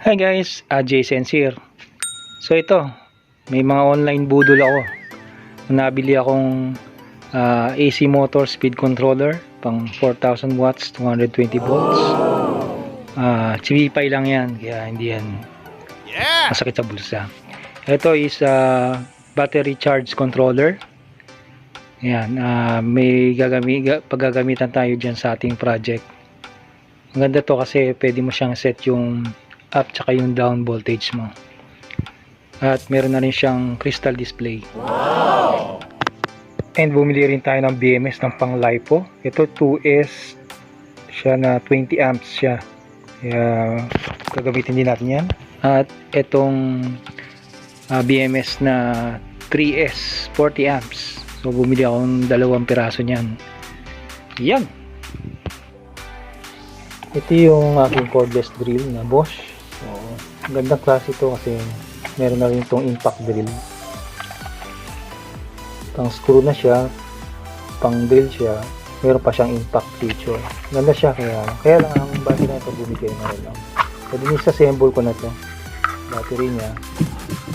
Hi guys, Jason here. So ito, may mga online budol ako. Nabili akong AC motor speed controller pang 4,000 watts, 220 volts. Chibipay lang yan, kaya hindi yan masakit sa bulsa. Ito is battery charge controller. Yan, may paggagamitan tayo dyan sa ating project. Ang ganda to kasi pwede mo siyang set yung up tsaka yung down voltage mo, at meron na rin siyang crystal display. Wow! And bumili rin tayo ng BMS ng pang LiPo. Ito 2S siya na 20 amps siya, kaya gagamitin din natin yan. At itong BMS na 3S 40 amps, so bumili akong 2 piraso niyan. Yan, ito yung aking cordless drill na Bosch. So, gandang klase ito kasi meron na rin itong impact drill. Pang screw na siya, pang drill siya, meron pa siyang impact feature. Ganda siya, kaya lang ang battery na ito bumigay na rin lang. So dinisassemble ko na ito, battery niya.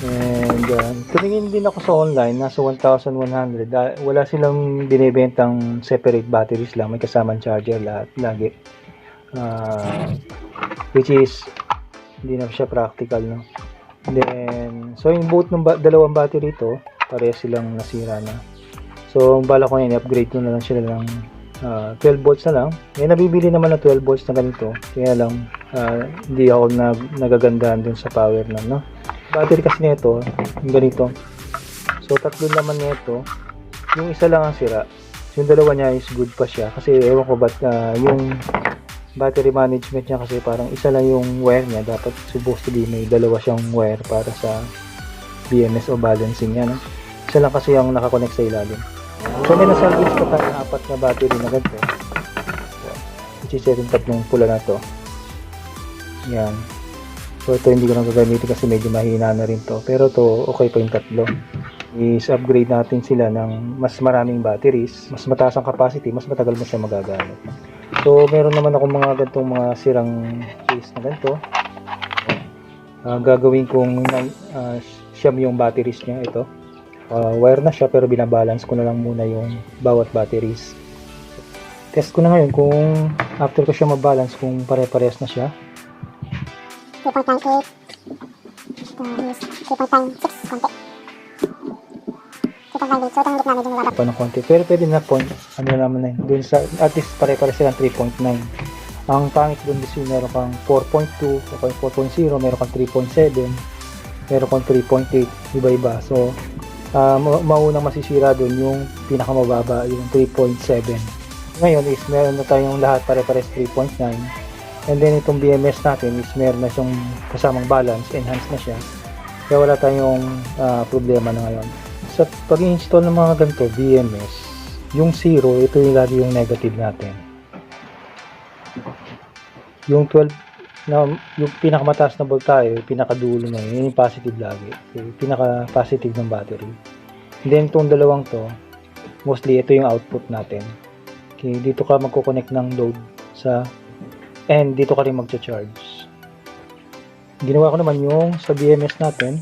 And tumingin din ako sa online, nasa 1,100. Wala silang binibentang separate batteries lang, may kasamang charger lagi. Which is hindi na siya practical, no? Then so yung both ng dalawang battery ito, parehas silang nasira na. So ang bala ko ngayon, i-upgrade ko na lang sila ng 12 volts na lang. May nabibili naman ng 12 volts na ganito, kaya lang hindi ako nagagandahan dun sa power na, no? Battery kasi nito yung ganito, so tatlo naman nito, yung isa lang ang sira, yung dalawa niya is good pa siya kasi ewan ko ba't yung battery management niya kasi parang isa lang yung wire niya, dapat supposed to be may dalawa siyang wire para sa BMS o balancing niya, no? Isa lang kasi yung nakakonect sa ilalim. So may nasalvage pa tayo ng 4 na battery na ganito, which is yung tatlong pula na to. Yan, so ito hindi ko na gagamitin kasi medyo mahina na rin to, pero to okay pa yung tatlo. Is upgrade natin sila ng mas maraming batteries, mas mataas ang capacity, mas matagal mo siya magagamit. So meron naman ako mga ganitong mga sirang case na ganito. Gagawin kong siyam yung batteries niya. Ito wire na siya pero binabalance ko na lang muna yung bawat batteries. Test ko na ngayon kung after ko siya mabalance kung pare-parehas na siya. 3.98 3.96 konti. So itong gitna medyo mababa Pa ng konti, pero pwede na point ano naman na yun dun sa, at least pare-pare silang 3.9. Ang pangit dun is yung meron kang 4.2, o 4.0, meron kang 3.7, meron kang 3.8, iba-iba. So maunang masisira dun yung pinakamababa, yung 3.7. Ngayon is meron na tayong lahat pare-pares 3.9, and then itong BMS natin is meron na siyang kasamang balance, enhance na siya, kaya wala tayong problema na ngayon. Sa pag-install ng mga ganito BMS, yung 0, ito yung lagi yung negative natin. Yung 12 na yung pinakamataas na voltahe, pinakadulo na yun, yung positive lagi. Yung pinaka-positive ng battery. And then itong dalawang to, mostly ito yung output natin. Okay, dito ka magko-connect ng load sa, and dito ka rin magcha-charge. Ginawa ko naman yung sa BMS natin,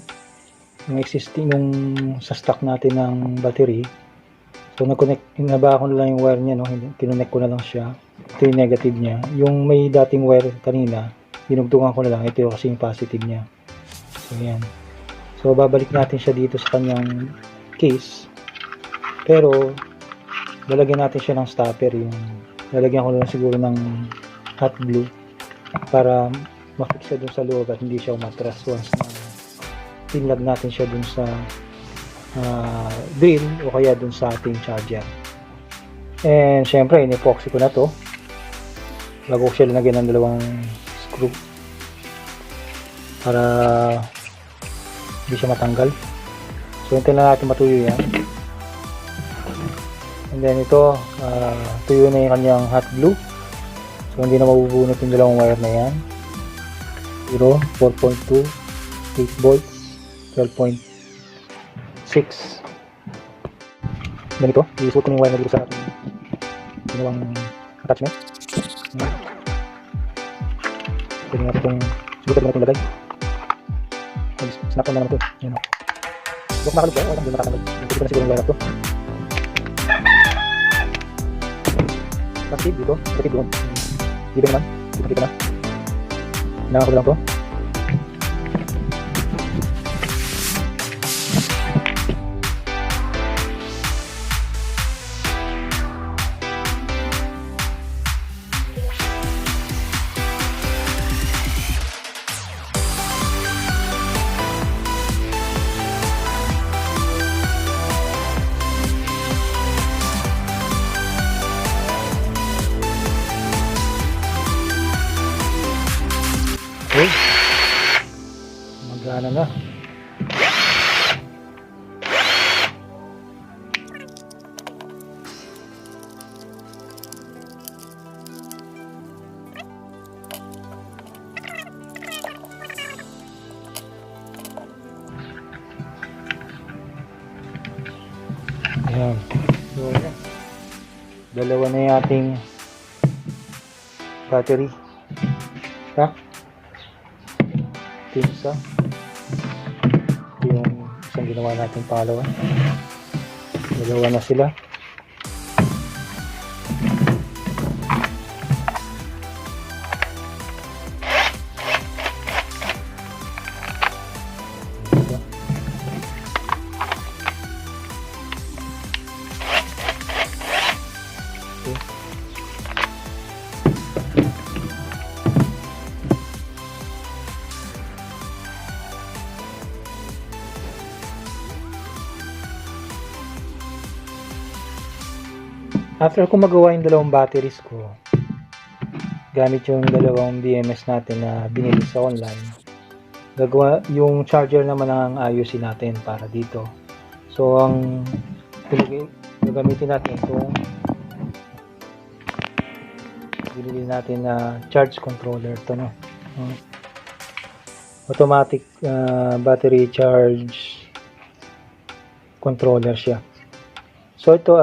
yung existing yung sa stock natin ng battery. So naba ko na lang yung wire niya, no? Kinonnect ko na lang siya. Ito yung negative niya. Yung may dating wire kanina, dinugtungan ko na lang. Ito yung kasi yung positive niya. So yan. So babalik natin siya dito sa kanyang case. Pero lalagyan natin siya ng stopper, yung lalagyan ko na lang siguro ng hot glue para ma-fix siya dun sa loob at hindi siya umatras once na pinlag natin siya dun sa drill o kaya dun sa ating charger. And syempre in-epoxy ko na to bago ko siya linagyan ng dalawang screw para hindi siya matanggal. So hintayin lang natin matuyo yan, and then ito tuyo na yung kanyang hot glue, so hindi na mabubunot yung dalawang wire na yan. 0, 4.2, 8 volts, 12.6. Ganito, iisuot ko yung wire na dito sa ating ginawang attachment. Pwede natin itong Siguro pwede natin lagay. Snap on naman ito. Yan o. Huwag makalog ba? Huwag makakalog. Hindi ko na siguro yung wire up to. Plastic dito. Plastic doon. Dito naman. Dito na. Kailangan ko lang to. Okay. Magana na. Ayan. So, dalawa na yung ating battery. Ha? Ito isa. Ito yung isang ginawa natin pangalawa. Dalawa na sila. After ko magawa yung dalawang batteries ko, gamit yung dalawang BMS natin na binili sa online, gagawa yung charger naman ang ayusin natin para dito. So ang gagamitin natin itong binili natin na charge controller to, no? Automatic battery charge controller siya. So ito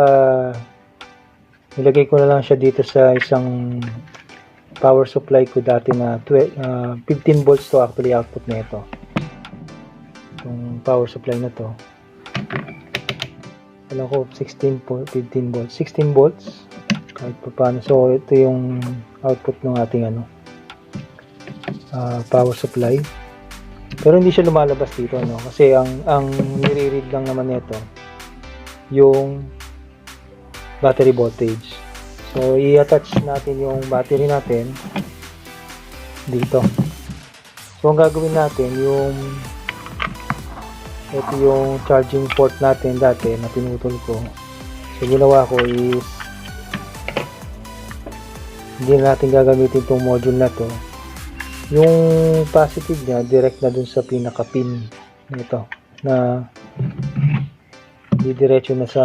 nilagay ko na lang siya dito sa isang power supply ko dati na 15 volts to actually output na ito. Itong power supply na to. Alam ko 15 volts. 16 volts. Kahit pa paano. So ito yung output ng ating power supply. Pero hindi siya lumalabas dito, no? Kasi ang nire-read lang naman nito yung battery voltage. So i-attach natin yung battery natin dito. So ang gagawin natin ito yung charging port natin dati na pinutol ko. So ginawa ko is hindi na natin gagamitin itong module na to. Yung positive niya direct na dun sa pinaka pin nito na didiretso na sa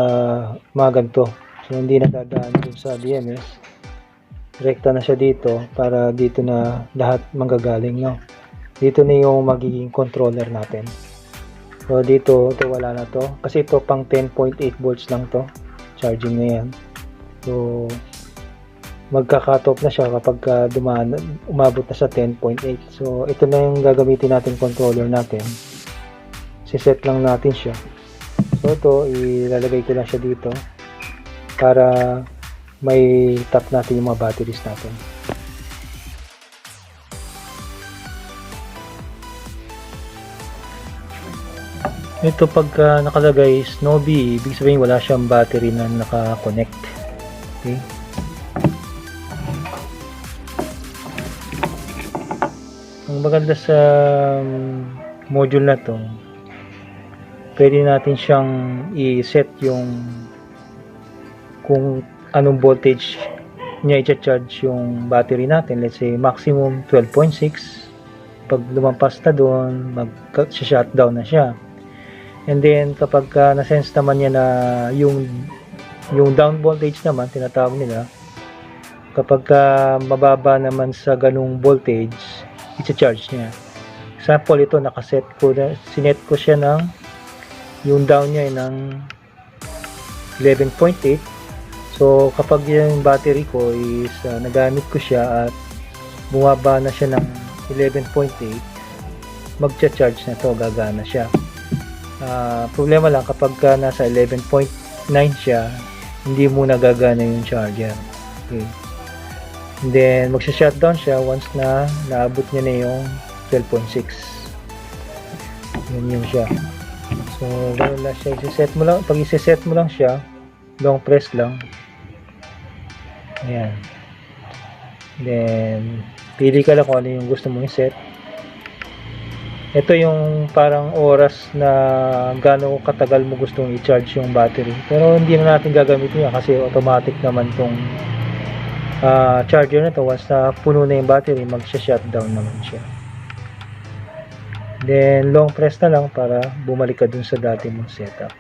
mga ganito. So hindi na dadaan dun sa BMS, direkta na siya dito para dito na lahat manggagaling, no? Dito na yung magiging controller natin. So dito ito wala na to kasi ito pang 10.8 volts lang to, charging na yan. So magka-cut off na siya kapag umabot na sa 10.8. So ito na yung gagamitin natin controller natin. Siset lang natin siya. So ito ilalagay ko lang siya dito para may tap natin yung mga batteries natin. Ito pagka nakalagay Snowy, ibig sabihin wala siyang battery na naka-connect. Okay. Ang maganda sa module na to, pwede natin siyang i-set yung kung anong voltage niya i-charge yung battery natin. Let's say maximum 12.6. Pag lumampas na doon, mag-shutdown na siya. And then kapag na-sense naman niya na yung down voltage naman, tinatawag nila, kapag mababa naman sa ganung voltage, i-charge niya. Example, ito nakaset ko na, sinet ko siya ng yung down niya ay ng 11.8. So kapag yung battery ko is nagamit ko siya at bumaba na siya ng 11.8, magcha-charge na to, gagana siya. Problema lang kapag nasa 11.9 siya, hindi muna gagana yung charger. Okay. And then magsha-shutdown siya once na naabot niya na yung 12.6. Yun siya. So ganoon lang siya, i-set mo lang. Pag i-set mo lang siya, long press lang. Ayan. Then pili ka lang kung ano yung gusto mong i-set. Ito yung parang oras na gaano katagal mo gustong i-charge yung battery. Pero hindi na natin gagamitin yan kasi automatic naman tong charger na to. Once na puno na yung battery, magsha-shutdown naman siya. Then long press na lang para bumalik ka dun sa dati mong setup.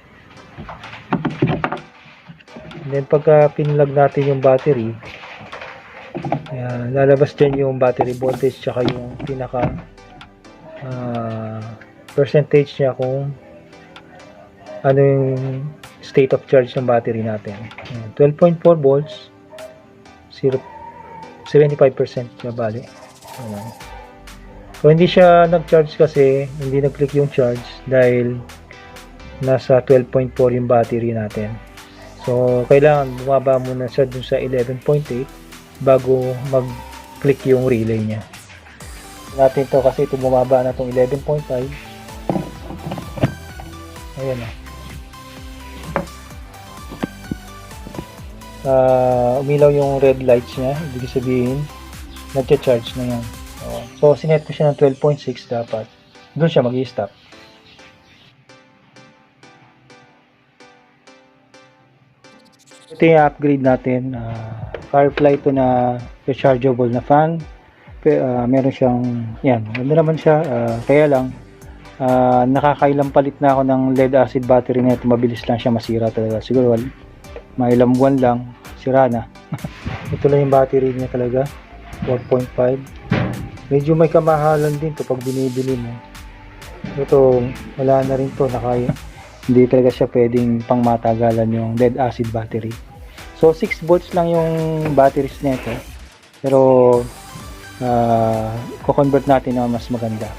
Then pagka pinlug natin yung battery, lalabas dyan yung battery voltage tsaka yung pinaka percentage niya kung ano yung state of charge ng battery natin. 12.4 volts, 75% na bali. So hindi siya nag-charge kasi hindi nag-click yung charge dahil nasa 12.4 yung battery natin. So kailangan bumaba muna siya dun sa 11.8 bago mag-click yung relay niya. Natin to kasi ito bumaba na tong 11.5. Ayan na. Umilaw yung red lights niya, ibig sabihin nagcha-charge na yan. So sinet ko siya ng 12.6 dapat. Doon siya mag-i-stop. Ito yung upgrade natin. Firefly to na rechargeable na fan. Meron siyang yan, ano naman siya, kaya lang nakakailang palit na ako ng lead acid battery na ito, mabilis lang siya masira talaga, siguro mailang buwan lang sira na. Ito lang yung battery niya talaga, 4.5. Medyo may kamahalan din to pag binibili mo. Ito wala na rin to, hindi talaga siya pwedeng pang matagalan yung lead acid battery. So 6 volts lang yung batteries nito, pero ko-convert natin na mas maganda.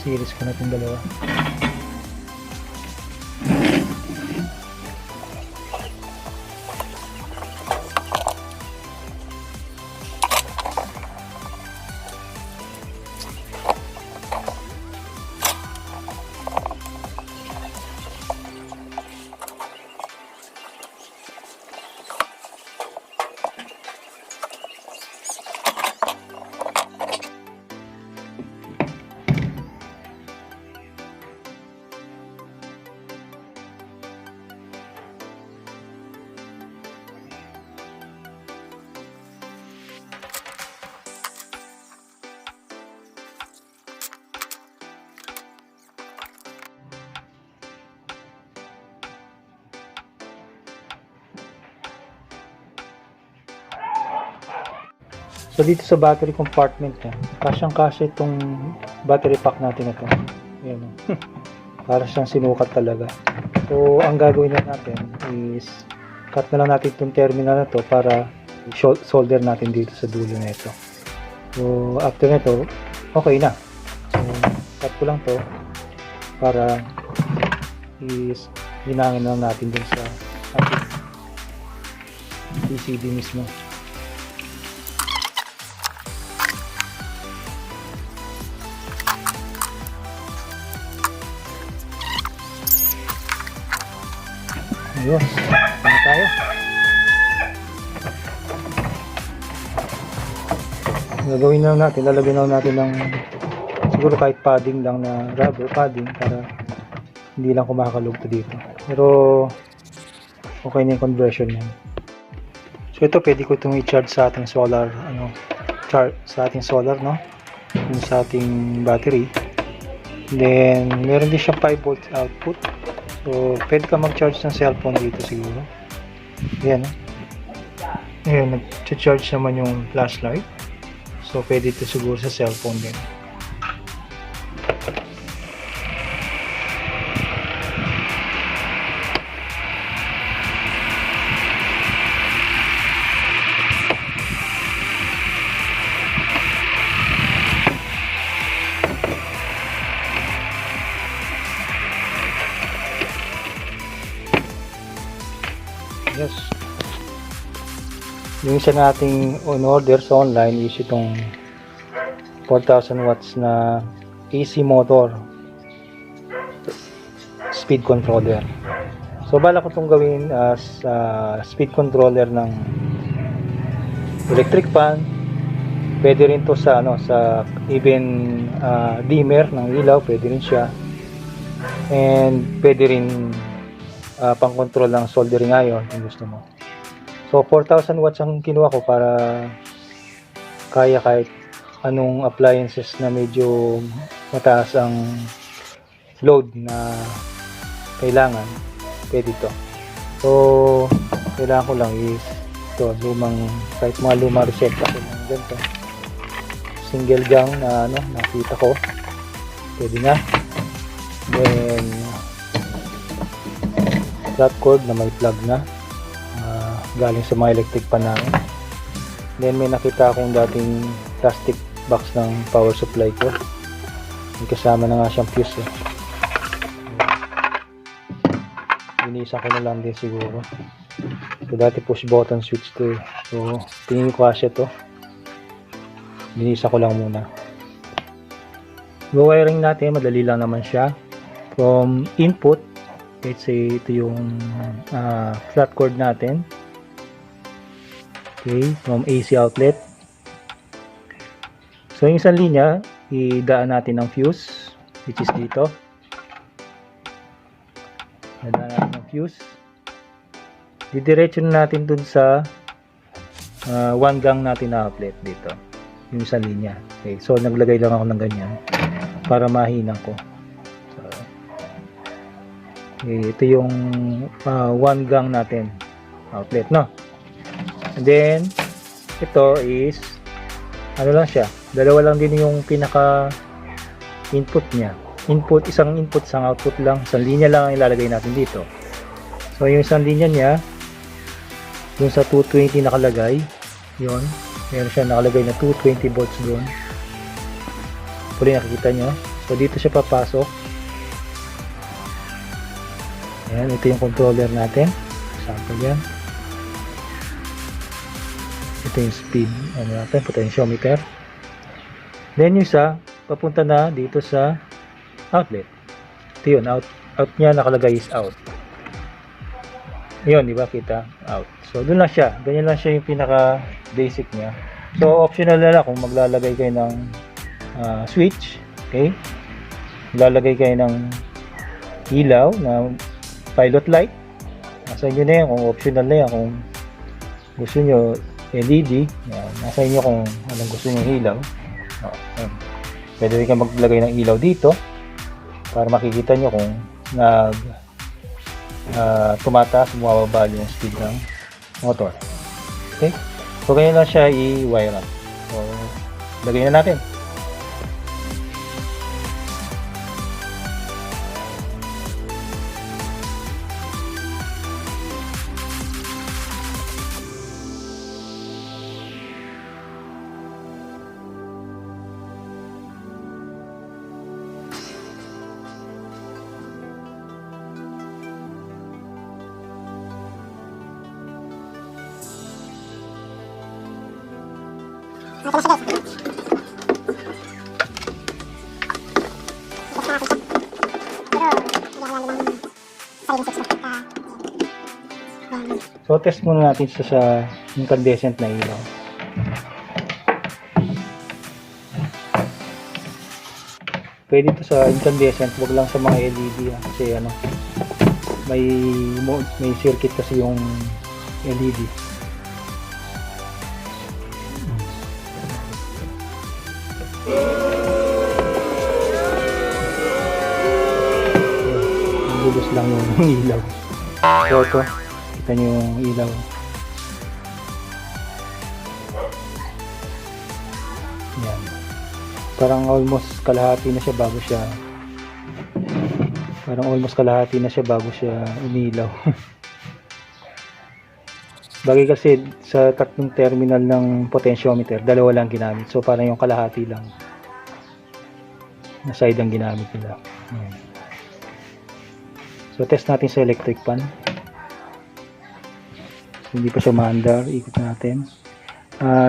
Series ko na itong dalawa. So dito sa battery compartment niya, kasyang-kasya itong battery pack natin ito. Ayan. Para siyang sinukat talaga. So ang gagawin na natin is cut na lang natin itong terminal na to para solder natin dito sa dulo na ito. So after nito, okay na. So cut ko lang to para is hinangin lang natin dun sa ating PCB mismo. Ayun. Ano tayo? Gagawin na natin, lalagyan na natin ng siguro kahit padding lang na rubber padding para hindi lang kumakalugto dito. Pero okay na yung conversion yan. So ito pwede ko itong i-charge sa ating solar sa ating solar, no? Yung sa ating battery. Then meron din siyang 5 volts output. So pwede ka mag-charge ng cellphone dito siguro. Ayan, no? Ayan, nag-charge naman yung flashlight. So pwede ito siguro sa cellphone din. Yes. Yung isa nating on order sa online is itong 4,000 watts na AC motor speed controller. So bala ko itong gawin as speed controller ng electric fan. Pwede rin to sa sa even dimmer ng ilaw, pwede rin siya. And pwede rin pang-control ng soldering iron kung gusto mo. So 4,000 watts ang kinuha ko para kaya kahit anong appliances na medyo mataas ang load na kailangan, pwede ito. So kailangan ko lang is ito, kahit mga lumang reseta ko ng ganito, single gang na nakita ko, pwede na. Then flat cord na may plug na galing sa mga electric pan namin. Then may nakita akong dating plastic box ng power supply ko, may kasama na nga siyang fuse Inisa ko na lang din siguro. So dati push button switch to so tingin ko kasi to, binisa ko lang muna. Wiring natin madali lang naman siya. From input, let's say ito yung flat cord natin. Okay, from AC outlet. So yung isang linya, idaan natin ng fuse, which is dito. Idaan natin ng fuse. Didiretso na natin dun sa 1 gang natin na outlet dito. Yung isang linya. Okay, so naglagay lang ako ng ganyan para mahinang ko. Okay, ito yung 1 gang natin outlet, no? And then ito is lang siya, dalawa lang din yung pinaka input niya. Isang input, isang output lang, isang linya lang ang ilalagay natin dito. So yung isang linya niya, yung sa 220 nakalagay, yun, meron siya nakalagay na 220 volts doon. Puli nakikita nyo. So dito siya papasok. Ayan, ito yung controller natin. Sample yan. Ito yung speed natin, potentiometer. Then yung isa, papunta na dito sa outlet. Ito yun, out niya nakalagay is out. Yun, di ba kita? Out. So doon lang siya. Ganyan lang siya yung pinaka basic niya. So optional na lang kung maglalagay kayo ng switch. Okay? Maglalagay kayo ng ilaw na pilot light. Nasa inyo na yan kung optional na yan. Kung gusto nyo LED, yan. Nasa inyo kung anong gusto nyo ilaw. Pwede rin kayo maglagay ng ilaw dito para makikita nyo kung tumataas, bumababa yung speed ng motor. Okay? So ganyan lang siya i-wire up. So lagay na natin. So, test muna natin sa incandescent na ilaw. Pwede ito sa incandescent, wag lang sa mga LED kasi ano, may circuit kasi yung LED. Lulus lang yung ilaw. So ito, kita nyo yung ilaw. Yan. Parang almost kalahati na siya bago siya umilaw. Bagay kasi sa tatlong terminal ng potentiometer, dalawa lang ginamit. So parang yung kalahati lang na side ang ginamit nila. Ayan. So test natin sa electric pan. So, hindi pa siya maandar. Ikot natin.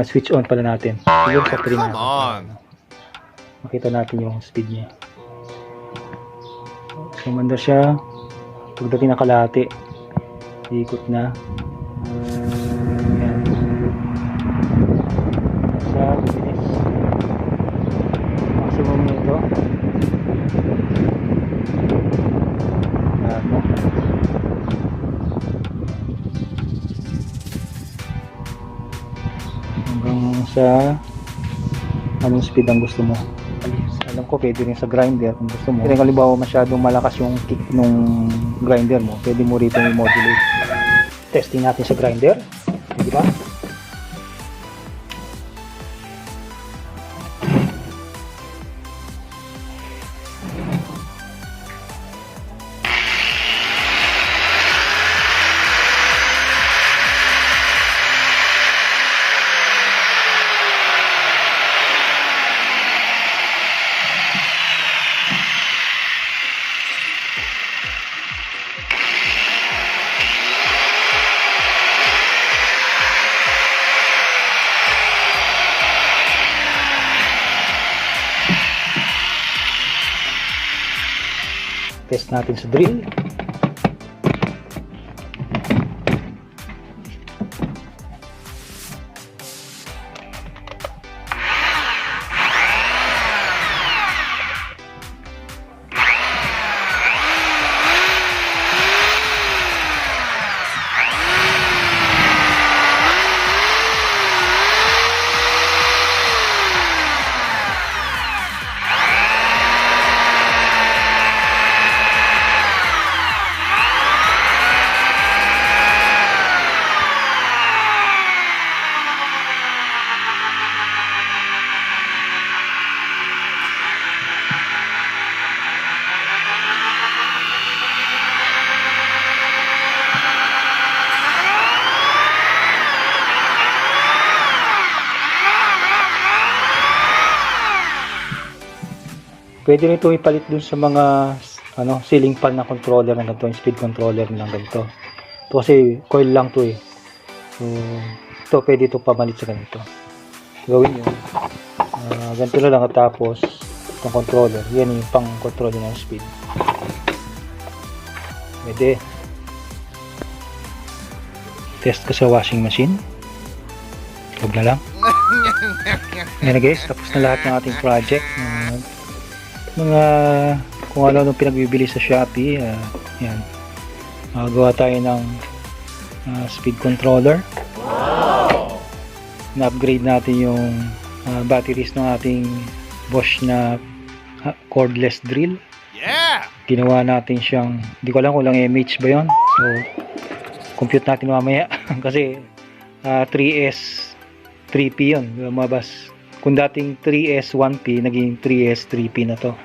Switch on pala natin. Yung sa 3 natin. Makita natin yung speed niya. So maandar siya. Pagdating na kalahati, ikot na. Ayan. Sa bilis. Maximum nito. Hanggang sa anong speed ang gusto mo. Alam ko pwede rin sa grinder kung gusto mo. Kung halimbawa masyadong malakas yung kick nung grinder mo, pwede mo rito i-modulate. Testing natin sa grinder, di ba? Test natin sa drill. Pwede rin ito ipalit dun sa mga ceiling fan na controller na ganito, yung speed controller na ganito. Ito kasi coil lang to eh. So, ito pwede ito pamalit sa ganito. Gawin nyo. Ganito na lang at tapos itong controller. Yan yung pang control ng speed. Pwede. Test ko sa washing machine. Huwag na lang. Ayan na guys, tapos na lahat ng ating project. Mga kung ano nung pinagbibili sa Shopee, yan. Gawa tayo ng speed controller. Na-upgrade natin yung batteries ng ating Bosch na cordless drill. Yeah! Ginawa natin siyang, hindi ko alam kung lang mAh ba yun. So, compute natin mamaya. Kasi 3S 3P yun. Lumabas. Kung dating 3S 1P, naging 3S 3P na to.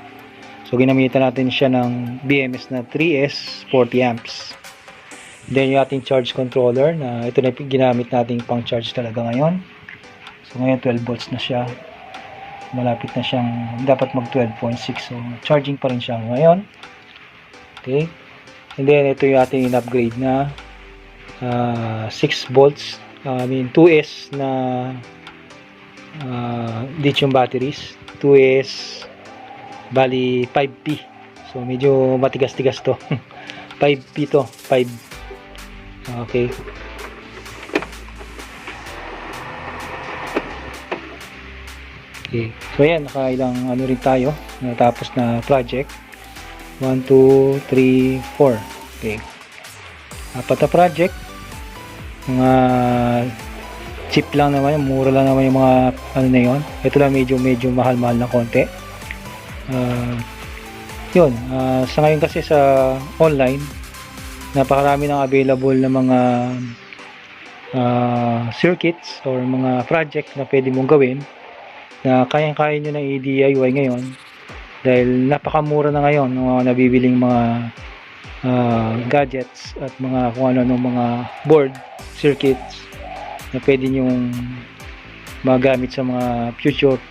So, ginamitan natin siya ng BMS na 3S 40 amps. Then, yung ating charge controller na ito na ginamit natin pang charge talaga ngayon. So, ngayon 12 volts na siya. Malapit na siyang, dapat mag 12.6. So, charging pa rin siya ngayon. Okay. And then, ito yung ating in-upgrade na 6 volts. 2S na lithium batteries, 2S bali 5P, so medyo matigas-tigas to. 5P to, 5 Okay. Okay. So ayan, nakailang ano rin tayo. Natapos na project. 1, 2, 3, 4. Okay. 4 na project. Mga cheap lang naman, mura lang naman yung mga ano na yun. Ito lang medyo mahal-mahal na konti. Yun, sa ngayon kasi sa online, napakarami ng available na mga circuits or mga project na pwede mong gawin na kayang-kaya nyo na i-DIY ngayon dahil napakamura na ngayon ng mga nabibiling mga gadgets at mga kung ano ng mga board circuits na pwede nyong magamit sa mga future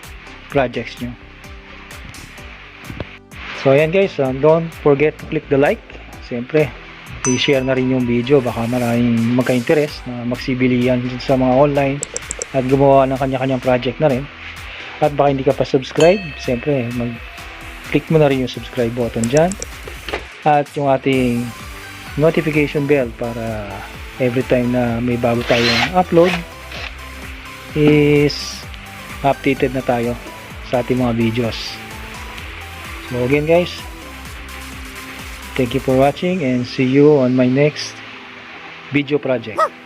projects nyo. So ayan guys, don't forget to click the like. Siyempre, i-share na rin yung video, baka maraming magka-interest na magsibilihan sa mga online at gumawa ng kanya-kanyang project na rin. At baka hindi ka pa subscribe, siyempre mag-click mo na rin yung subscribe button dyan at yung ating notification bell para every time na may bago tayong upload is updated na tayo sa ating mga videos. So again guys, thank you for watching and see you on my next video project.